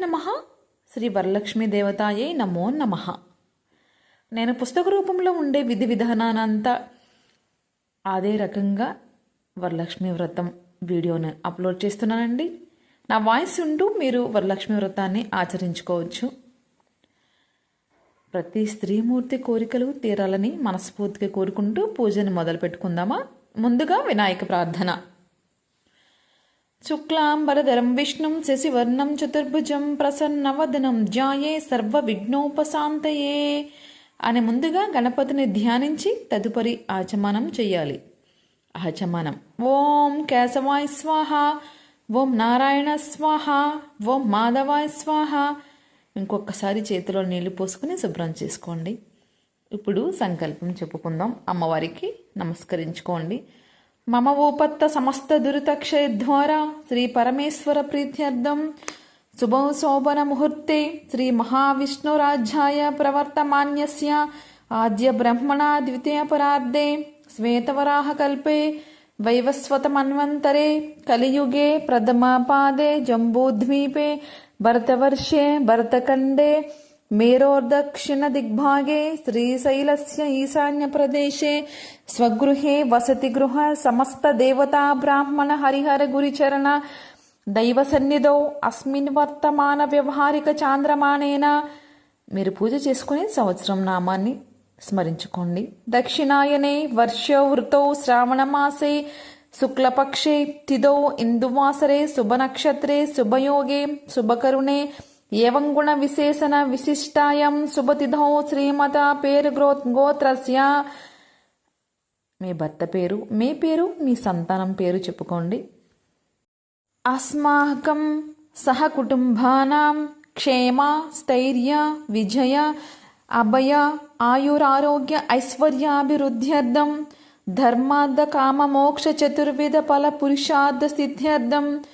నమః. శ్రీ వరలక్ష్మీ దేవతాయే నమో నమః. నేను పుస్తక రూపంలో ఉండే విధి విధానానంతా అదే రకంగా వరలక్ష్మీ వ్రతం వీడియోని అప్లోడ్ చేస్తున్నానండి. నా వాయిస్ ఉంటూ మీరు వరలక్ష్మీ వ్రతాన్ని ఆచరించుకోవచ్చు. ప్రతి స్త్రీమూర్తి కోరికలు తీరాలని మనస్ఫూర్తిగా కోరుకుంటూ పూజని మొదలు పెట్టుకుందామా. ముందుగా వినాయక ప్రార్థన. శుక్లాంబరధరం విష్ణుం శశివర్ణం చతుర్భుజం ప్రసన్నవదనం ధ్యాయే సర్వ విఘ్నోపశాంతయే అని ముందుగా గణపతిని ధ్యానించి తదుపరి ఆచమనం చేయాలి. ఆచమనం. ఓం కేశవాయ స్వాహ, ఓం నారాయణ స్వాహ, ఓం మాధవాయ స్వాహ. ఇంకొకసారి చేతిలో నీళ్లు పోసుకుని శుభ్రం చేసుకోండి. ఇప్పుడు సంకల్పం చెప్పుకుందాం. అమ్మవారికి నమస్కరించుకోండి. మమ ఊపత్త సమస్త దురితక్షయ ద్వారా శ్రీ పరమేశ్వర ప్రీత్యర్థం శుభౌ శోభన ముహూర్తే శ్రీ మహావిష్ణురాజ్యాయ ప్రవర్తమాన్యస్య ఆద్య బ్రహ్మణ ద్వితీయ పరార్ధే శ్వేతవరాహ కల్పే వైవస్వత మన్వంతరే కలియుగే ప్రథమ పాదే జంబూద్వీపే భరతవర్షే భరతఖండే మేరోర్దక్షిణ దిగ్భాగే శ్రీశైలస్య ఈశాన్య ప్రదేశే స్వగృహే వసతి గృహ సమస్త దేవతా బ్రాహ్మణ హరిహర గురిచరణ దైవ సన్నిధౌ అస్మిన్ వర్తమాన వ్యవహారిక చాంద్రమానేన. మీరు పూజ చేసుకుని సంవత్సరం నామాన్ని స్మరించుకోండి. దక్షిణాయనే వర్షవృతౌ శ్రావణమాసే శుక్లపక్షే తిథౌ ఇందువాసరే శుభనక్షత్రే శుభయోగే శుభకరుణే ఏవం గుణ విశేషణ విశిష్టాయం శుభతిథౌ శ్రీమత పేరు గోత్రస్య. మీ భర్త పేరు, మీ పేరు, మీ సంతానం పేరు చెప్పుకోండి. అస్మాకం సహ కుటుంబానాం క్షేమ స్థైర్య విజయ అభయ ఆయురారోగ్య ఐశ్వర్యాభివృద్ధ్యర్థం ధర్మార్థ కామ మోక్ష చతుర్విధ ఫల పురుషార్థ సిద్ధ్యర్థం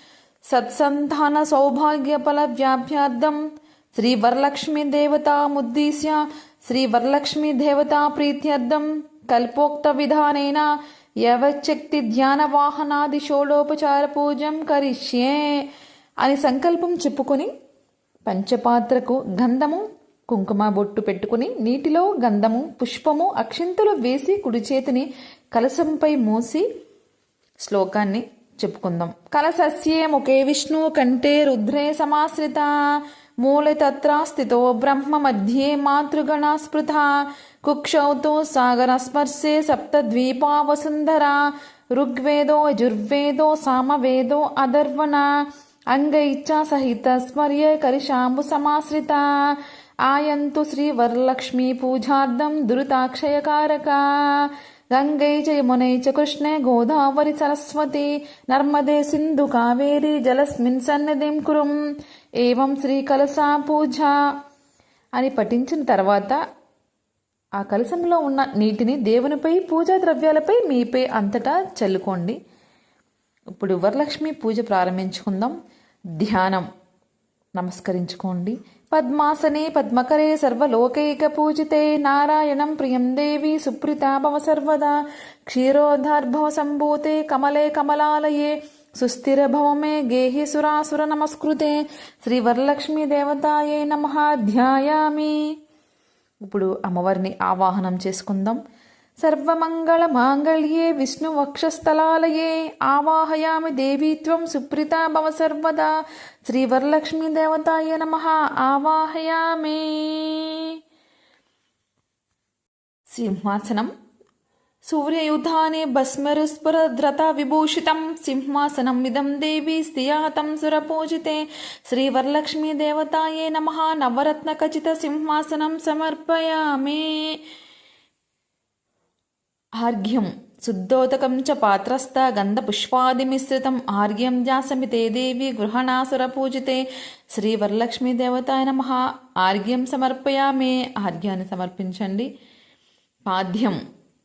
సత్సంతాన సౌభాగ్య ఫల వ్యాప్యార్థం శ్రీ వరలక్ష్మీ దేవతాముద్దిశ్య శ్రీ వరలక్ష్మీ దేవతా ప్రీత్యర్థం కల్పోక్త విధానేన యవశక్తి ధ్యాన వాహనాది షోడోపచార పూజం కరిష్యే అని సంకల్పం చెప్పుకొని పంచపాత్రకు గంధము కుంకుమ బొట్టు పెట్టుకుని నీటిలో గంధము పుష్పము అక్షింతలు వేసి కుడి చేతిని కలశంపై మోసి శ్లోకాన్ని చెప్పుకుందాం. కలశస్యే ముఖే విష్ణు కంఠే రుద్రే సమాశ్రిత మూలే తత్ర స్థితో బ్రహ్మ మధ్యే మాతృగణ స్పృత కుక్షౌతో సాగర స్పర్శే సప్తద్వీపా వసుంధర ఋగ్వేదో యజుర్వేదో సామవేదో అధర్వణ అంగైచ్చ సహిత స్మర్య కరిశాంబు సమాశ్రిత ఆయంతు శ్రీ వరలక్ష్మీ పూజార్థం దురితాక్షయకారక గంగై చ యమునై చ కృష్ణే గోదావరి సరస్వతి నర్మదే సింధు కావేరి జలస్మిన్ సన్నిధిం కురుం. ఏవం శ్రీ కలశా పూజ అని పఠించిన తర్వాత ఆ కలశంలో ఉన్న నీటిని దేవునిపై పూజా ద్రవ్యాలపై మీపై అంతటా చల్లుకోండి. ఇప్పుడు వరలక్ష్మి పూజ ప్రారంభించుకుందాం. ధ్యానం. నమస్కరించుకోండి. పద్మాసనే పద్మకరే సర్వలోకైక పూజితే నారాయణం ప్రియం దేవి సుప్రీతా భవ సర్వదా క్షీరోద్ధార్భవ సంభూతే కమలే కమలాలయే సుస్థిర భవ మే గేహి సురాసుర నమస్కృతే శ్రీ వరలక్ష్మీ దేవతాయే నమః. ధ్యాయామి. ఇప్పుడు అమ్మవారిని ఆవాహనం చేసుకుందాం. సర్వమంగళ మాంగళ్యే విష్ణు వక్షస్థలాలయే ఆవాహయామి దేవీ త్వం సుప్రీతా భవ సర్వదా శ్రీ వరలక్ష్మీ దేవతాయ నమః. ఆవాహయామి. సింహాసనం. సూర్యయుధానే భస్మరుస్ఫురద్రత విభూషితం సింహాసనం ఇదం దేవి స్థియాతం సురపూజితే శ్రీ వరలక్ష్మీ దేవతాయే నమః. నవరత్న ఖచిత సింహాసనం సమర్పయామి. ఆర్ఘ్యం. శుద్ధోదకం చ పాత్రస్థ గంధ పుష్పాదిమిశ్రితం ఆర్ఘ్యం జాసమితే దేవి గృహణాసుర పూజితే శ్రీ వరలక్ష్మీ దేవతాయ నమః. ఆర్ఘ్యం సమర్పయామి. ఆర్ఘ్యాన్ని సమర్పించండి. పాద్యం.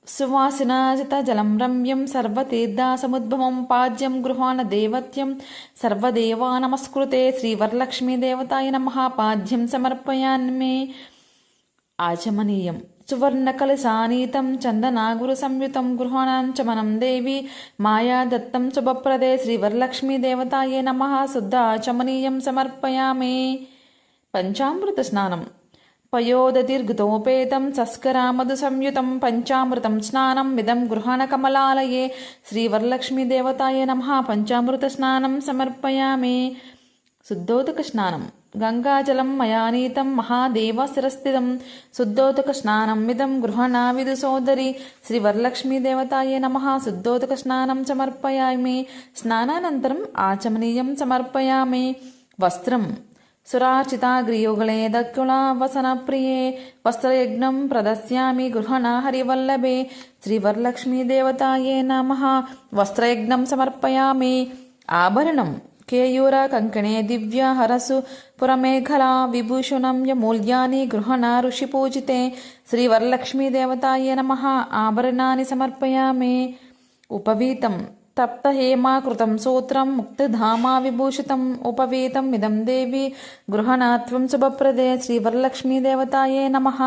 సువాసినాజిత జలం రమ్యం సర్వతీర్థ సముద్భవం పాద్యం గృహాణ దేవత్యం సర్వదేవా నమస్కృతే శ్రీ వరలక్ష్మీ దేవతాయ నమః. పాద్యం సమర్పయామి. ఆచమనీయం. సువర్ణకలశానీతం చందనాగురు సంయుతం గృహాణాంచమనం దేవి మాయా దత్తం శుభప్రదే శ్రీ వరలక్ష్మీ దేవతాయే నమః. శుద్ధ ఆచమనీయం సమర్పయామి. పంచామృత స్నానం. పయోదతిర్ఘృతోపేతం సస్కరామధు సంయుతం పంచామృతం స్నానం మిదం గృహణకమలాలయే శ్రీవరలక్ష్మీదేవతాయ నమః. పంచామృత స్నానం సమర్పయామి. శుద్ధోదక స్నానం. గంగాజలం మయా నీతం మహాదేవ శిరస్థితం శుద్ధోదక స్నానం మిదం గృహణావిదు సోదరి శ్రీవరలక్ష్మీదేవతాయ నమః. శుద్ధోదక స్నానం సమర్పయామి. స్నానానంతరం ఆచమనీయం సమర్పయామి. వస్త్రం. సురార్చితాగ్రియుగళే దక్కులావసనప్రియే వస్త్రయజ్ఞం ప్రదస్యామి గృహణ హరివల్లభే శ్రీవరలక్ష్మీదేవతాయే నమః. వస్త్రయజ్ఞం సమర్పయామి. ఆభరణం. కేయూర కంకణే దివ్య హరసు పురమేఖలా విభూషణం యమూల్యాని గృహణ ఋషిపూజితే శ్రీవరలక్ష్మీదేవతాయే నమః. ఆభరణాన్ని సమర్పయామి. ఉపవీతం. తప్తహేమాకృతం సూత్రం ముక్తిధామా విభూషితం ఉపవీతం ఇదం దేవి గృహణాత్వం శుభప్రదే శ్రీవరలక్ష్మీదేవతాయే నమః.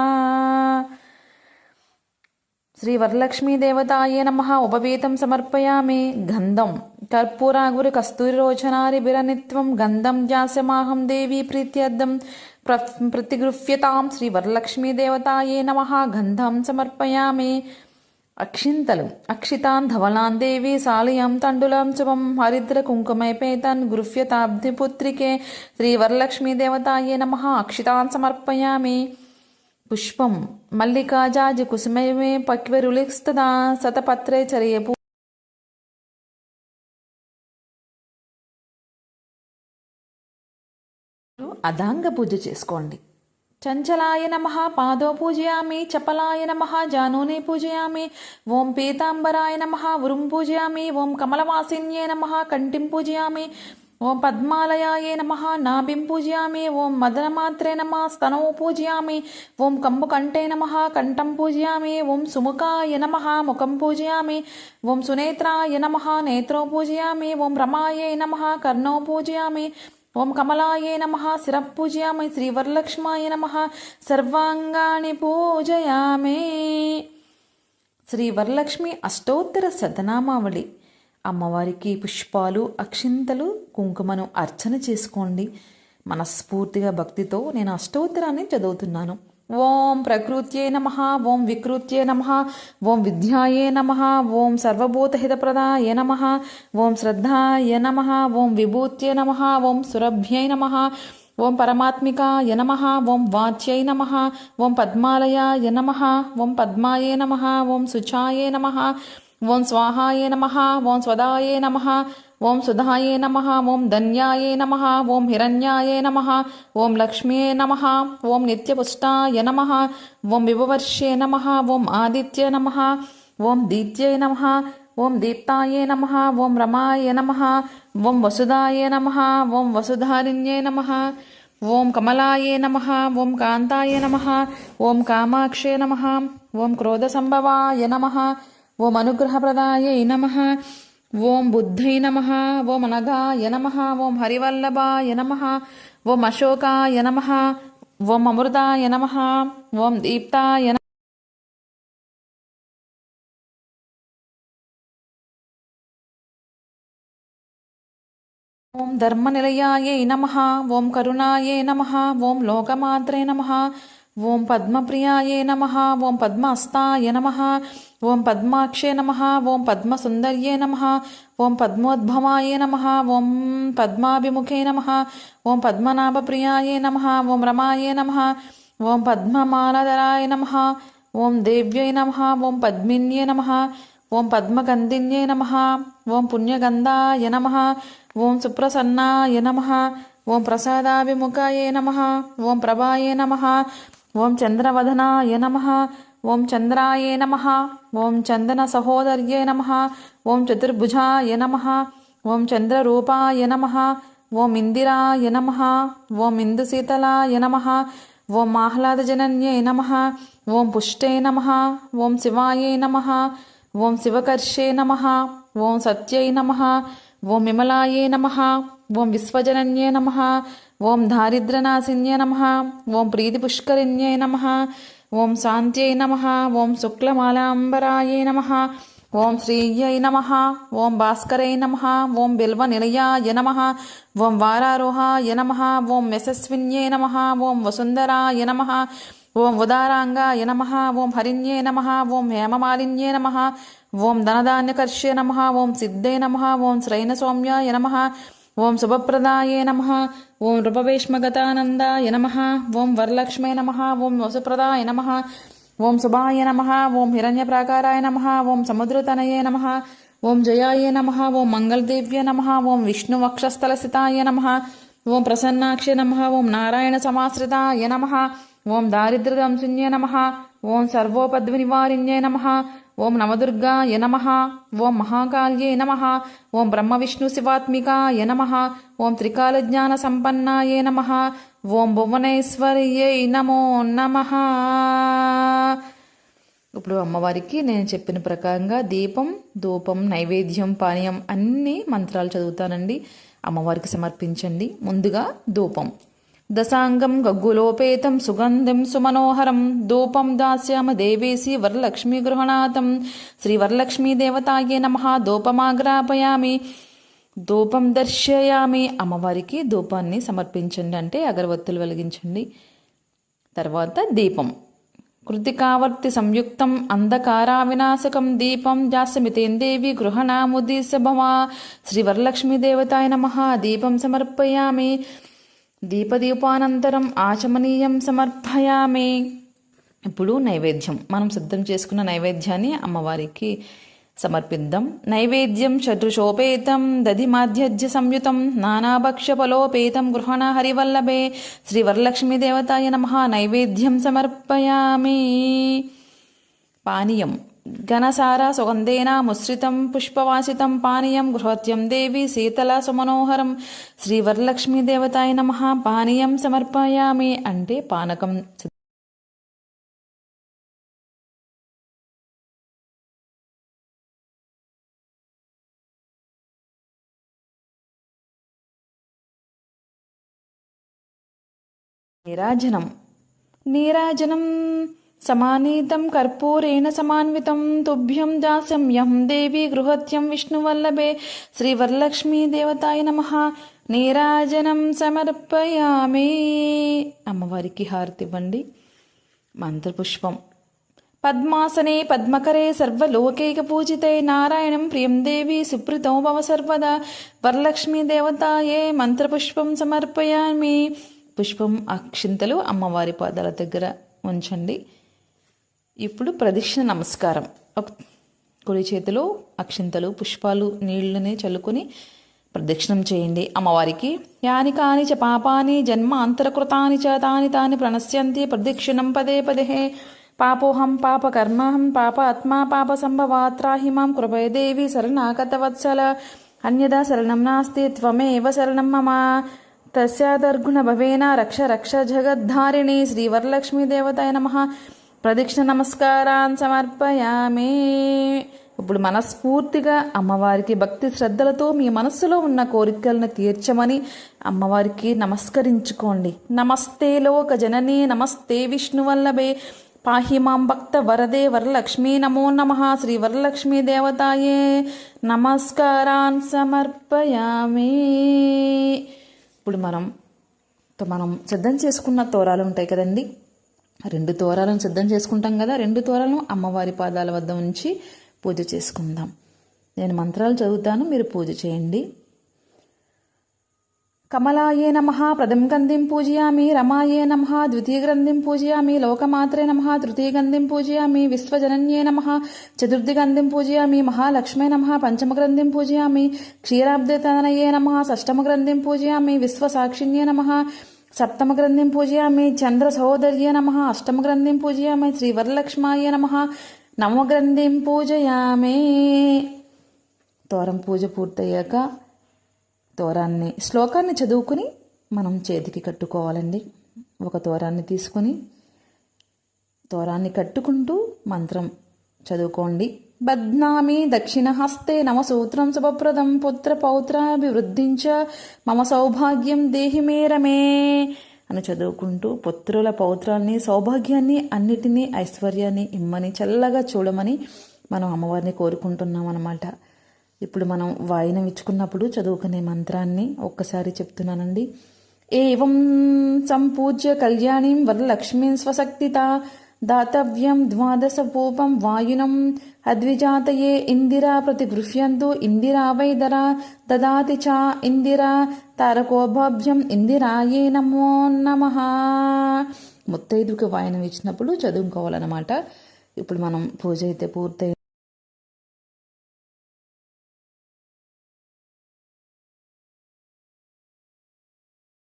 శ్రీవరలక్ష్మీదేవతాయే నమః. ఉపవీతం సమర్పయామి. గంధం. కర్పూరాగురి కస్తూరిరోచనారిభిరనిత్వం గంధం జాస్యమాహం దేవి ప్రీత్యర్థం ప్రతిగృహ్యతాం శ్రీవరలక్ష్మీదేవతాయే నమః. గంధం సమర్పయామి. అక్షింతలు. అక్షితాన్ ధవలాన్ దేవి సాళియం తండులం శుభం హరిద్ర కుంకుమైపేతన్ గృహ్యతాబ్ధిపుత్రికే శ్రీవరలక్ష్మీదేవతాయే నమః. అక్షితాన్ సమర్పయామి. పుష్పం. మల్లికా జాజి కుసుమే పక్వరులిస్తదా శతపత్రే చర్యపు అదాంగ పూజ చేసుకోండి. చంచలాయ నమః పాదో పూజయామి. చపలాయ నమః జానూనే పూజయామి. ఓం పీతాంబరాయ నమః ఉరుం పూజయామి. ఓం కమలవాసిన్యే నమః కంఠిం పూజయామి. ఓం పద్మాలయాయే నమః నాభిం పూజయామి. ఓం మదనమాత్రే నమః స్తనౌ పూజయామి. ఓం కంబుకంఠే నమః కంఠం పూజయామి. ఓం సుముఖాయ నమః ముఖం పూజయామి. ఓం సునేత్రాయ నమః నేత్రౌ పూజయామి. ఓం రమాయే నమః కర్ణౌ పూజయామి. ఓం కమలాయే నమః శిరః పూజయామి. శ్రీవరలక్ష్మాయ నమః సర్వాంగాని పూజయామి. శ్రీవరలక్ష్మి అష్టోత్తర శతనామావళి. అమ్మవారికి పుష్పాలు అక్షింతలు కుంకుమను అర్చన చేసుకోండి. మనస్ఫూర్తిగా భక్తితో నేను అష్టోత్తరాన్ని చదువుతున్నాను. ఓం ప్రకృత్యే నమః. ఓం వికృత్యే నమః. ఓం విద్యాయే నమః. ఓం సర్వభూతహితప్రదాయ నమః. ఓం శ్రద్ధాయ నమః. ఓం విభూత్యే నమః. ఓం సురభ్యై నమః. ఓం పరమాత్మికాయ నమః. ఓం వాచ్యై నమః. ఓం పద్మాలయాయ నమః. ఓం పద్మాయే నమః. ఓం శుచాయే నమః. ఓం స్వాహాయే నమః. ఓం స్వదాయే నమః. ఓం సుధాయే నమః. ఓం ధన్యాయే నమః. ఓం హిరణ్యాయే నమః. ఓం లక్ష్మ్యే నమః. ఓం నిత్యపుష్టాయ నమః. ఓం విభవర్ష్యే నమః. ఓం ఆదిత్య నమః. ఓం దీత్యై నమః. ఓం దీప్తాయే నమః. ఓం రమాయ నమః. ఓం వసుదాయ నమః. ఓం వసుధారిణ్యే నమః. ఓం కమలాయే నమః. ఓం కాంతాయ నమః. ఓం కామాక్షే నమః. ఓం క్రోధసంభవాయ నమః. ఓం అనుగ్రహప్రదాయై నమః. ఓం బుద్ధై నమః. ఓం అనఘాయ నమః. ఓం హరివల్లభాయ నమః. ఓం అశోకాయ నమః. ఓం అమృతాయ నమః. ఓం దీప్తాయ నమః. ఓం ధర్మనిలయాయై నమః. ఓం కరుణాయే నమః. ఓం లోకమాత్రే నమః. ఓం పద్మప్రియాయే నమః. ఓం పద్మహస్తాయ నమః. ఓం పద్మాక్షే నమః. ఓం పద్మసుందర్యే నమః. ఓం పద్మోద్భవాయే నమః. ఓం పద్మాభిముఖే నమః. ఓం పద్మనాభప్రియాయే నమః. ఓం రమాయే నమః. ఓం పద్మమాలాధరాయ నమః. ఓం దేవ్యై నమః. ఓం పద్మిన్యే నమః. ఓం పద్మగంధిన్యే నమః. ఓం పుణ్యగంధాయ నమః. ఓం సుప్రసన్నాయ నమః. ఓం ప్రసాదాభిముఖాయే నమః. ఓం ప్రభాయే నమః. ఓం చంద్రవదనాయ నమః. ఓం చంద్రాయే నమః. ఓం చందన సహోదర్యే నమః. ఓం చతుర్భుజాయ నమః. ఓం చంద్రరూపాయ నమః. ఓం ఇందిరాయ నమః. ఓం ఇందుశీతలాయ నమః. ఓం ఆహ్లాదజనన్యే నమః. ఓం పుష్టే నమః. ఓం శివాయే నమః. ఓం శివకర్షే నమః. ఓం సత్యై నమః. ఓం విమలాయే నమః. ఓం విశ్వజనన్యే నమః. ఓం దారిద్ర్యనాశిన్యే నమః. ఓం ప్రీతిపుష్కరిణ్యే నమః. ఓం శాంత్యై నమః. ఓం శుక్లమాలాంబరాయే నమః. ఓం శ్రీయై నమః. ఓం భాస్కరై నమః. ఓం బిల్వనిలయాయ నమః. ఓం వారారోహాయ నమః. ఓం యశస్విన్యై నమః. ఓం వసుంధరాయ నమః. ఓం ఉదారాంగాయ నమః. ఓం హరిణ్యే నమః. ఓం హేమమాలిన్యే నమః. ఓం ధనధాన్యకర్ష్యే నమః. ఓం సిద్ధే నమః. ఓం శ్రైనసౌమ్యాయ నమః. ఓం శుభప్రదాయే నమః. ఓం నృపవేష్మగతానందాయ నమః. ఓం వరలక్ష్మే నమః. ఓం వసుప్రదాయ నమః. ఓం శుభాయ నమః. ఓం హిరణ్యప్రాకారాయ నమః. ఓం సముద్రతనయే నమః. ఓం జయాయ నమః. ఓం మంగళదేవ్య నమః. ఓం విష్ణువక్షస్థలస్థితాయ నమః. ఓం ప్రసన్నాక్షే నమః. ఓం నారాయణ సమాశ్రితాయ నమః. ఓం దారిద్ర్యదంశిన్యే నమః. ఓం సర్వోపద్వినివారిణ్యే నమః. ఓం నవదుర్గాయ నమః. ఓం మహాకాళ్యే నమః. ఓం బ్రహ్మ విష్ణు శివాత్మికాయ నమః. ఓం త్రికాలజ్ఞాన సంపన్నాయే నమః. ఓం భువనేశ్వర్యై నమో నమః. ఇప్పుడు అమ్మవారికి నేను చెప్పిన ప్రకారంగా దీపం, ధూపం, నైవేద్యం, పానీయం అన్ని మంత్రాలు చదువుతానండి. అమ్మవారికి సమర్పించండి. ముందుగా ధూపం. దశాంగం గగ్గులోపేతం సుగంధిం సుమనోహరం ధూపం దాస్యామ దేవేసి వరలక్ష్మీ గృహణాతం శ్రీ వరలక్ష్మీ దేవతాయే నమః. ధూపమాగ్రాపయామి, ధూపం దర్శయామి. అమ్మవారికి ధూపాన్ని సమర్పించండి అంటే అగరవత్తులు వెలిగించండి. తర్వాత దీపం. కృతికావర్తి సంయుక్తం అంధకారా వినాశకం దీపం జాస్యమితేం దేవి గృహణాముదీస భవా శ్రీ వరలక్ష్మీ దేవతాయ నమః. దీపం సమర్పయామి. దీపదీపానంతరం ఆచమనీయం సమర్పయామి. ఇప్పుడు నైవేద్యం. మనం సిద్ధం చేసుకున్న నైవేద్యాన్ని అమ్మవారికి సమర్పిద్దాం. నైవేద్యం షడ్రుషోపేతం దధిమాధ్యజ్య సంయుతం నానాభక్ష్యఫలోపేతం గృహణ హరివల్లభే శ్రీ వరలక్ష్మీ దేవతాయ నమః. నైవేద్యం సమర్పయామి. పానీయం. ఘనసార సుగంధేన ముశ్రితం పుష్పవాసితం పానీయం గృహత్యం దేవి శీతల సుమనోహరం శ్రీ వరలక్ష్మీ దేవతాయ నమః. పానీయం సమర్పయామి అంటే పానకం. నీరాజనం. నీరాజనం సమానీతం కర్పూరేణ సమాన్వితం తుభ్యం దాస్యం దేవి గృహత్యం విష్ణువల్లభే శ్రీ వరలక్ష్మీ దేవతాయ నమః. నీరాజనం సమర్పయామి. అమ్మవారికి హారతి ఇవ్వండి. మంత్రపుష్పం. పద్మాసనే పద్మకరే సర్వలోకైక పూజితే నారాయణం ప్రియం దేవి సుప్రీతో భవ సర్వదా వరలక్ష్మీ దేవతాయే మంత్రపుష్పం సమర్పయామి. పుష్పం, అక్షింతలు అమ్మవారి పాదాల దగ్గర ఉంచండి. ఇప్పుడు ప్రదక్షిణ నమస్కారం. కుడి చేతిలో అక్షింతలు, పుష్పాలు, నీళ్ళని చల్లుకొని ప్రదక్షిణం చేయండి అమ్మవారికి. యాని కాని చ పాపాని జన్మ అంతరకృతాని చ తాని తాని ప్రణశ్యంతి ప్రదక్షిణం పదే పదే. పాపోహం పాపకర్మహం పాప ఆత్మా పాప సంభవాత్రాహి మాం కృపయ దేవి శరణాగత వత్సల అన్యదా శరణం నాస్తి త్వమేవ శరణం మమ తస్యాదర్గుణ భవేన రక్ష రక్ష జగద్ధారిణి శ్రీ వరలక్ష్మీ దేవతాయ నమః. ప్రదక్షిణ నమస్కారాన్ సమర్పయామి. ఇప్పుడు మనస్ఫూర్తిగా అమ్మవారికి భక్తి శ్రద్ధలతో మీ మనస్సులో ఉన్న కోరికలను తీర్చమని అమ్మవారికి నమస్కరించుకోండి. నమస్తే లోక జననీ నమస్తే విష్ణువల్లభే పాహి మాం భక్త వరదే వరలక్ష్మీ నమో నమః శ్రీ వరలక్ష్మీ దేవతాయే నమస్కారాన్ సమర్పయామి. ఇప్పుడు మనం సిద్ధం చేసుకున్న తోరాలు ఉంటాయి కదండి, 2 తోరాలను సిద్ధం చేసుకుంటాం కదా. 2 తోరాలను అమ్మవారి పాదాల వద్ద ఉంచి పూజ చేసుకుందాం. నేను మంత్రాలు చదువుతాను, మీరు పూజ చేయండి. కమలాయే నమః ప్రథమ గంధిం పూజయామి. రమాయే నమః ద్వితీయ గంధిం పూజయామి. లోకమాత్రే నమః తృతీయ గంధిం పూజయామి. విశ్వజనన్యే నమః చతుర్థి గంధిం పూజయామి. మహాలక్ష్మే నమః పంచమ గ్రంథిం పూజయామి. క్షీరాబ్దతనయే నమః షష్టమ గ్రంథిం పూజయామి. విశ్వసాక్షిణ్యే నమః సప్తమ గ్రంథిం పూజయామి. చంద్ర సహోదర్యే నమః అష్టమ గ్రంథిం పూజయామి. శ్రీ వరలక్ష్మాయ నమః నవమ గ్రంథిం పూజయామి. తోరం పూజ పూర్తయ్యాక శ్లోకాన్ని చదువుకుని మనం చేతికి కట్టుకోవాలండి. ఒక తోరాన్ని తీసుకొని తోరాన్ని కట్టుకుంటూ మంత్రం చదువుకోండి. బధ్నామి దక్షిణ హస్తే నమసూత్రం శుభప్రదం పుత్ర పౌత్రాభివృద్ధించ మమ సౌభాగ్యం దేహి మేరమే అని చదువుకుంటూ పుత్రుల పౌత్రాల్ని, సౌభాగ్యాన్ని, అన్నిటినీ, ఐశ్వర్యాన్ని ఇమ్మని, చల్లగా చూడమని మనం అమ్మవారిని కోరుకుంటున్నాం అన్నమాట. ఇప్పుడు మనం వాయినం ఇచ్చుకున్నప్పుడు చదువుకునే మంత్రాన్ని ఒక్కసారి చెప్తున్నానండి. ఏవం సంపూజ్య కళ్యాణీం వరలక్ష్మీం స్వశక్తిత దాతవ్యం ద్వాదశపూపం వాయునం అద్విజాతయే ఇందిరా ప్రతిగృహ్యంతు ఇందిరా వైదరా దదాతి చ ఇందిరా తారకోభాభ్యం ఇందిరాయే నమో నమః. ముత్తైదుకి వాయనం ఇచ్చినప్పుడు చదువుకోవాలన్నమాట. ఇప్పుడు మనం పూజ అయితే పూర్తయి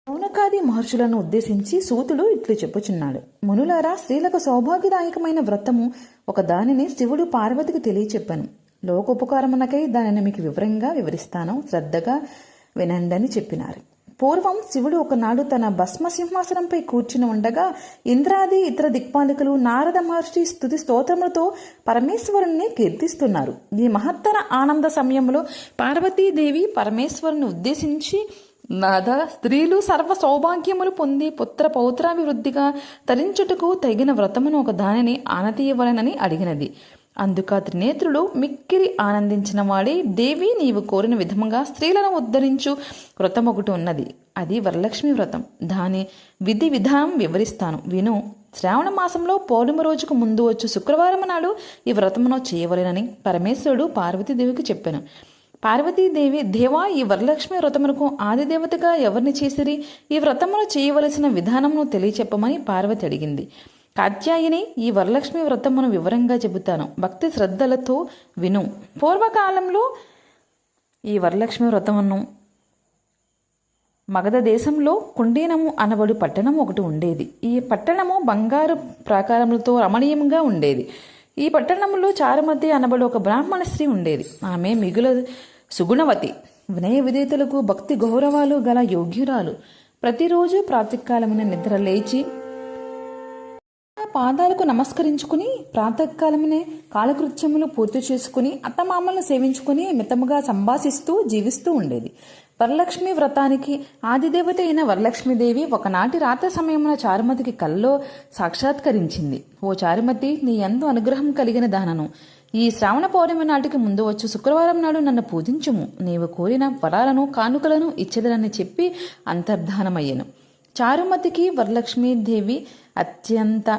శౌనకాది మహర్షులను ఉద్దేశించి సూతుడు ఇట్లు చెప్పుచున్నాడు. మునులారా, స్త్రీలకు సౌభాగ్యదాయకమైన వ్రతము ఒక దానిని శివుడు పార్వతికి తెలియచెప్పాను. లోకోపకారమునకై దానిని మీకు వివరంగా వివరిస్తాను, శ్రద్ధగా వినండని చెప్పినారు. పూర్వం శివుడు ఒకనాడు తన భస్మ సింహాసనంపై కూర్చుని ఉండగా ఇంద్రాది ఇతర దిక్పాలకులు నారద మహర్షి స్తుతి స్తోత్రములతో పరమేశ్వరుణ్ణి కీర్తిస్తున్నారు. ఈ మహత్తర ఆనంద సమయంలో పార్వతీదేవి పరమేశ్వరుని ఉద్దేశించి, నాథ, స్త్రీలు సర్వ సౌభాగ్యములు పొంది పుత్ర పౌత్రాభివృద్ధిగా తరించుటకు తగిన వ్రతమును ఒక దానిని ఆనతీయవలనని అడిగినది. అందుక త్రినేత్రులు మిక్కిరి ఆనందించిన వాడే, దేవి, నీవు కోరిన విధముగా స్త్రీలను ఉద్ధరించు వ్రతం ఒకటి ఉన్నది. అది వరలక్ష్మి వ్రతం. దాని విధి విధానం వివరిస్తాను, విను. శ్రావణ మాసంలో పౌర్ణమి రోజుకు ముందు వచ్చు శుక్రవారం నాడు ఈ వ్రతమును చేయవలెనని పరమేశ్వరుడు పార్వతీదేవికి చెప్పాను. పార్వతీదేవి, దేవా, ఈ వరలక్ష్మి వ్రతమునకు ఆదిదేవతగా ఎవరిని చేసిరి? ఈ వ్రతమును చేయవలసిన విధానమును తెలియచెప్పమని పార్వతి అడిగింది. కాత్యాయని, ఈ వరలక్ష్మి వ్రతమును వివరంగా చెబుతాను, భక్తి శ్రద్ధలతో విను. పూర్వకాలంలో ఈ వరలక్ష్మి వ్రతమును మగధ దేశంలో కుండీనము అనబడు పట్టణం ఒకటి ఉండేది. ఈ పట్టణము బంగారు ప్రాకారములతో రమణీయంగా ఉండేది. ఈ పట్టణంలో చారుమతి అనబడు ఒక బ్రాహ్మణ స్త్రీ ఉండేది. ఆమె మిగుల సుగుణవతి, వినయ విధేతలకు భక్తి గౌరవాలు గల యోగ్యురాలు. ప్రతిరోజు ప్రాతకాలమున నిద్ర లేచి పాదాలకు నమస్కరించుకుని ప్రాతకాలమునే కాలకృత్యములు పూర్తి చేసుకుని అత్తమామలను సేవించుకుని మితముగా సంభాషిస్తూ జీవిస్తూ ఉండేది. వరలక్ష్మి వ్రతానికి ఆదిదేవత అయిన వరలక్ష్మీదేవి ఒకనాటి రాత్రి సమయమున చారుమతికి కల్లో సాక్షాత్కరించింది. ఓ చారుమతి, నీ యందు అనుగ్రహం కలిగిన దానను, ఈ శ్రావణ పౌర్ణమి నాటికి ముందు వచ్చు శుక్రవారం నాడు నన్ను పూజించుము. నీవు కోరిన వరాలను కానుకలను ఇచ్చేదనని చెప్పి అంతర్ధానమయ్యను. చారుమతికి వరలక్ష్మీదేవి అత్యంత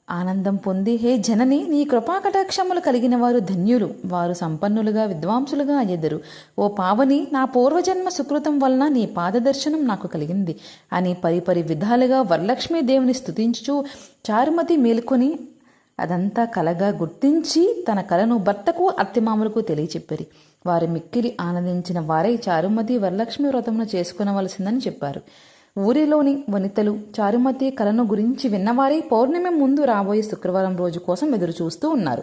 ఆనందం పొంది, హే జనని, నీ కృపాకటాక్షములు కలిగిన వారు ధన్యులు, వారు సంపన్నులుగా విద్వాంసులుగా అయ్యెదరు. ఓ పావని, నా పూర్వజన్మ సుకృతం వలన నీ పాదదర్శనం నాకు కలిగింది అని పరిపరి విధాలుగా వరలక్ష్మీదేవిని స్తుతించుచు చారుమతి మేల్కొని అదంతా కలగా గుర్తించి తన కలను భర్తకు అత్తమామలకు తెలియచెప్పారు. వారు మిక్కిలి ఆనందించిన వారై చారుమతి వరలక్ష్మి వ్రతమును చేసుకునవలసిందని చెప్పారు. ఊరిలోని వనితలు చారుమతి కలను గురించి విన్నవారే పౌర్ణమి ముందు రాబోయే శుక్రవారం రోజు కోసం ఎదురు చూస్తూ ఉన్నారు.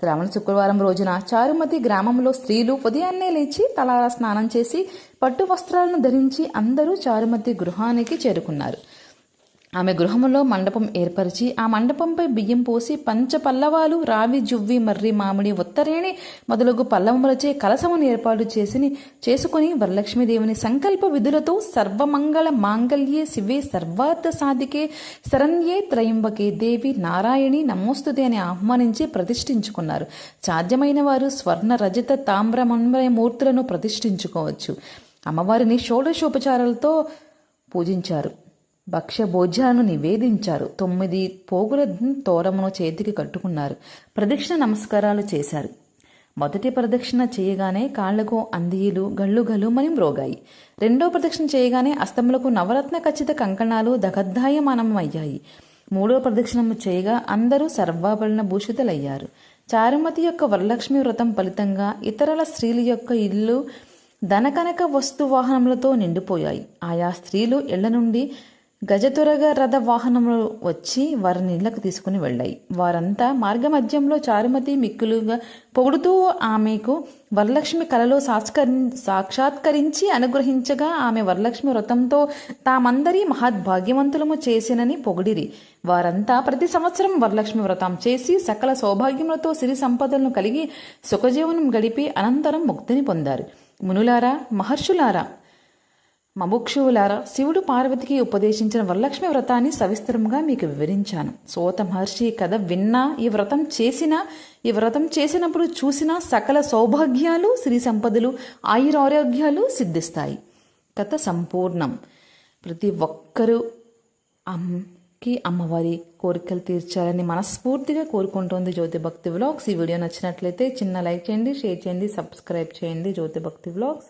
శ్రావణ శుక్రవారం రోజున చారుమతి గ్రామంలో స్త్రీలు ఉదయాన్నే లేచి తలారా స్నానం చేసి పట్టు వస్త్రాలను ధరించి అందరూ చారుమతి గృహానికి చేరుకున్నారు. ఆమె గృహములో మండపం ఏర్పరిచి ఆ మండపంపై బియ్యం పోసి పంచ పల్లవాలు, రావి, జువ్వి, మర్రి, మామిడి, ఉత్తరేణి మొదలగు పల్లవములచే కలసమును ఏర్పాటు చేసుకుని వరలక్ష్మీదేవిని సంకల్ప విధులతో సర్వమంగళ మాంగళ్యే శివే సర్వార్థ సాధికే శరణ్యే త్రయంబకే దేవి నారాయణి నమోస్తుతే అని ఆహ్వానించి ప్రతిష్ఠించుకున్నారు. సాధ్యమైన వారు స్వర్ణ, రజత, తామ్ర, మన్మయ మూర్తులను ప్రతిష్ఠించుకోవచ్చు. అమ్మవారిని షోడశోపచారాలతో పూజించారు. భక్ష్య భోజ్యాలను నివేదించారు. 9 పోగుల తోరమును చేతికి కట్టుకున్నారు. ప్రదక్షిణ నమస్కారాలు చేశారు. మొదటి ప్రదక్షిణ చేయగానే కాళ్లకు అందియలు గళ్ళు గలుమని మ్రోగాయి. రెండో ప్రదక్షిణ చేయగానే అస్తములకు నవరత్న ఖచ్చిత కంకణాలు దగద్దాయమానమయ్యాయి. మూడో ప్రదక్షిణము చేయగా అందరూ సర్వాభరణ భూషితులయ్యారు. చారుమతి యొక్క వరలక్ష్మి వ్రతం ఫలితంగా ఇతరుల స్త్రీల యొక్క ఇల్లు ధనకనక వస్తు వాహనములతో నిండిపోయాయి. ఆయా స్త్రీలు ఇళ్ల నుండి గజతురగ రథ వాహనములు వచ్చి వారిని ఇళ్లకు తీసుకుని వెళ్ళాయి. వారంతా మార్గమధ్యంలో చారుమతి మిక్కులుగా పొగుడుతూ ఆమెకు వరలక్ష్మి కలలో సాక్షాత్కరించి అనుగ్రహించగా ఆమె వరలక్ష్మి వ్రతంతో తామందరి మహద్భాగ్యవంతులము చేసినని పొగిడిరి. వారంతా ప్రతి సంవత్సరం వరలక్ష్మి వ్రతం చేసి సకల సౌభాగ్యములతో సిరి సంపదలను కలిగి సుఖజీవనం గడిపి అనంతరం ముక్తిని పొందారు. మునులారా, మహర్షులారా, మముక్షువులారా, శివుడు పార్వతికి ఉపదేశించిన వరలక్ష్మి వ్రతాన్ని సవిస్తరంగా మీకు వివరించాను. సోత మహర్షి కథ విన్నా, ఈ వ్రతం చేసినప్పుడు చూసిన సకల సౌభాగ్యాలు, శ్రీ సంపదలు, ఆయురారోగ్యాలు సిద్ధిస్తాయి. కథ సంపూర్ణం. ప్రతి ఒక్కరూ అమ్మవారి కోరికలు తీర్చాలని మనస్ఫూర్తిగా కోరుకుంటోంది జ్యోతి భక్తి వ్లాగ్స్. ఈ వీడియో నచ్చినట్లయితే చిన్న లైక్ చేయండి, షేర్ చేయండి, సబ్స్క్రైబ్ చేయండి జ్యోతి భక్తి వ్లాగ్స్.